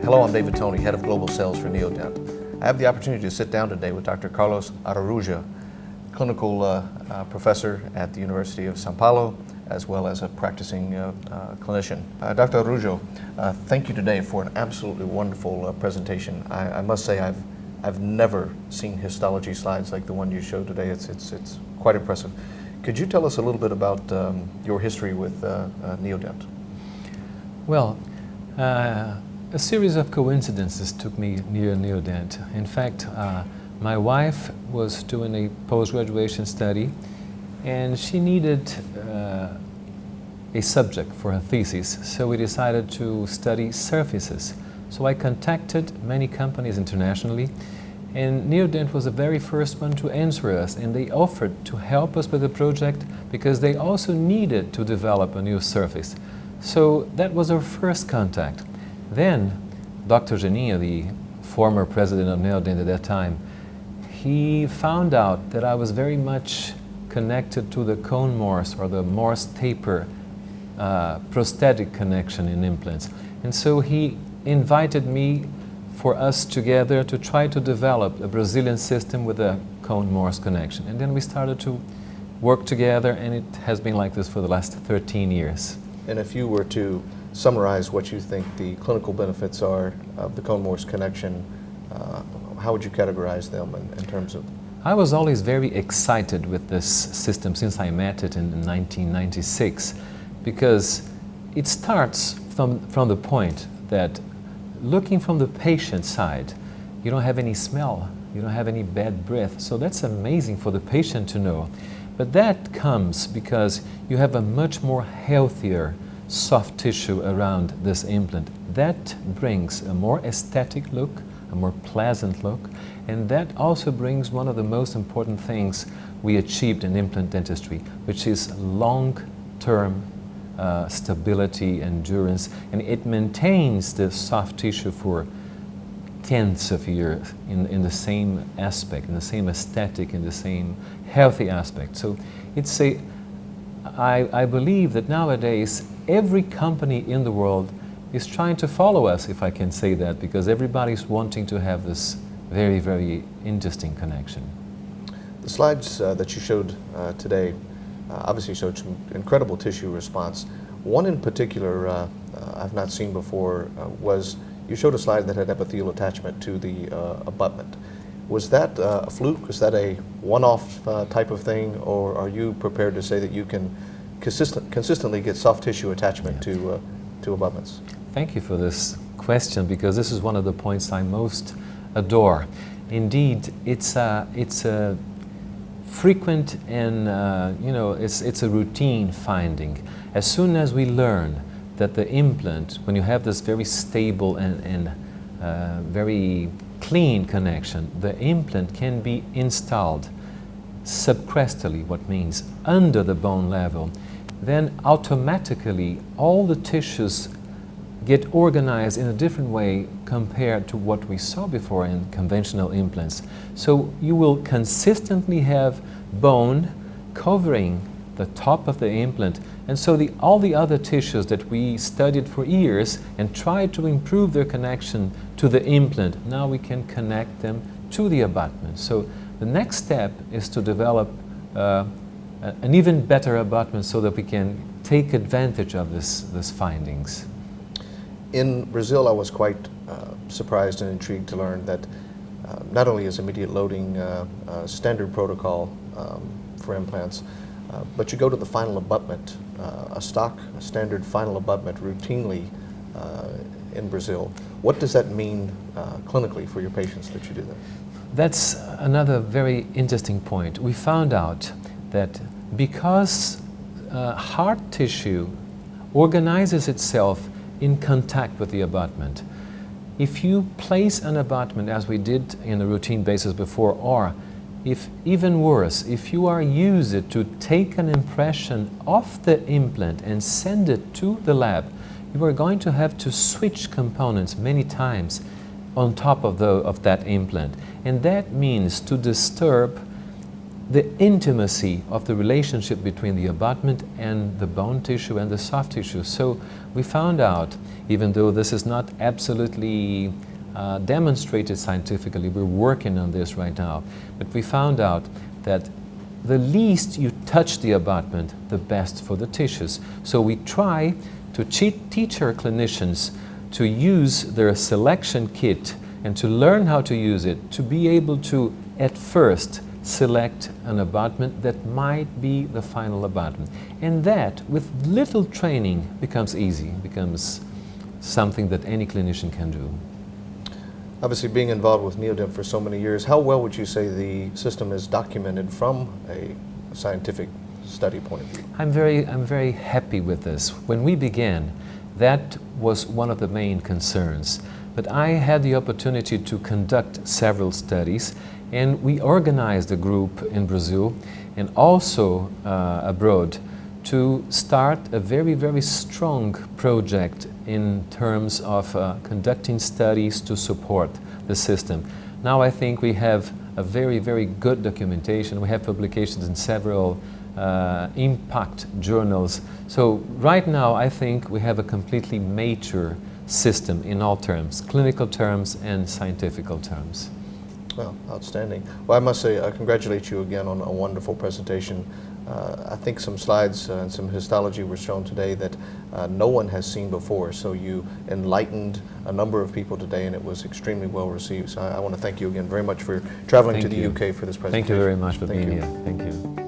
Hello, I'm David Tony, Head of Global Sales for Neodent. I have the opportunity to sit down today with Dr. Carlos Araujo, clinical professor at the University of São Paulo, as well as a practicing clinician. Dr. Araujo, thank you today for an absolutely wonderful presentation. I must say I've never seen histology slides like the one you showed today. It's quite impressive. Could you tell us a little bit about your history with Neodent? Well, a series of coincidences took me near Neodent. In fact, my wife was doing a post-graduation study and she needed a subject for her thesis, so we decided to study surfaces. So I contacted many companies internationally, and Neodent was the very first one to answer us, and they offered to help us with the project because they also needed to develop a new surface. So that was our first contact. Then Dr. Geninho, the former president of Neodent at that time, he found out that I was very much connected to the cone Morse or the Morse taper prosthetic connection in implants. And so he invited me for us together to try to develop a Brazilian system with a cone Morse connection. And then we started to work together, and it has been like this for the last 13 years. And if you were to summarize what you think the clinical benefits are of the cone Morse connection, how would you categorize them in terms of? I was always very excited with this system since I met it in 1996, because it starts from the point that looking from the patient side, you don't have any smell, you don't have any bad breath, so that's amazing for the patient to know. But that comes because you have a much more healthier soft tissue around this implant. That brings a more aesthetic look, a more pleasant look, and that also brings one of the most important things we achieved in implant dentistry, which is long-term stability, endurance, and it maintains the soft tissue for tens of years in the same aspect, in the same aesthetic, in the same healthy aspect. So it's I believe that nowadays every company in the world is trying to follow us, if I can say that, because everybody's wanting to have this very, very interesting connection. The slides that you showed today obviously showed some incredible tissue response. One in particular I've not seen before was you showed a slide that had epithelial attachment to the abutment. Was that a fluke? Was that a one-off type of thing, or are you prepared to say that you can consistently get soft tissue attachment to abutments? Thank you for this question, because this is one of the points I most adore. Indeed, it's a frequent and it's a routine finding. As soon as we learn that the implant, when you have this very stable and very clean connection, the implant can be installed subcrestally, what means under the bone level, then automatically all the tissues get organized in a different way compared to what we saw before in conventional implants. So you will consistently have bone covering the top of the implant, and so all the other tissues that we studied for years and tried to improve their connection to the implant, now we can connect them to the abutment. So the next step is to develop an even better abutment so that we can take advantage of these findings. In Brazil, I was quite surprised and intrigued to learn that not only is immediate loading standard protocol for implants, but you go to the final abutment, a standard final abutment routinely in Brazil. What does that mean clinically for your patients that you do that? That's another very interesting point. We found out that because hard tissue organizes itself in contact with the abutment, if you place an abutment, as we did in a routine basis before, or if even worse, if you are used to take an impression of the implant and send it to the lab, you are going to have to switch components many times on top of that implant. And that means to disturb the intimacy of the relationship between the abutment and the bone tissue and the soft tissue. So we found out, even though this is not absolutely demonstrated scientifically, we're working on this right now, but we found out that the least you touch the abutment, the best for the tissues. So we try to teach our clinicians to use their selection kit and to learn how to use it, to be able to, at first, select an abutment that might be the final abutment. And that, with little training, becomes easy, becomes something that any clinician can do. Obviously, being involved with Neodent for so many years, how well would you say the system is documented from a scientific study point of view? I'm very happy with this. When we began, that was one of the main concerns. But I had the opportunity to conduct several studies, and we organized a group in Brazil and also abroad to start a very strong project in terms of conducting studies to support the system. Now I think we have a very good documentation. We have publications in several impact journals. So right now I think we have a completely mature system in all terms, clinical terms and scientific terms. Well, outstanding. Well, I must say, I congratulate you again on a wonderful presentation. I think some slides and some histology were shown today that no one has seen before, so you enlightened a number of people today, and it was extremely well received. So I want to thank you again very much for traveling to the UK for this presentation. Thank you very much for being here. Thank you.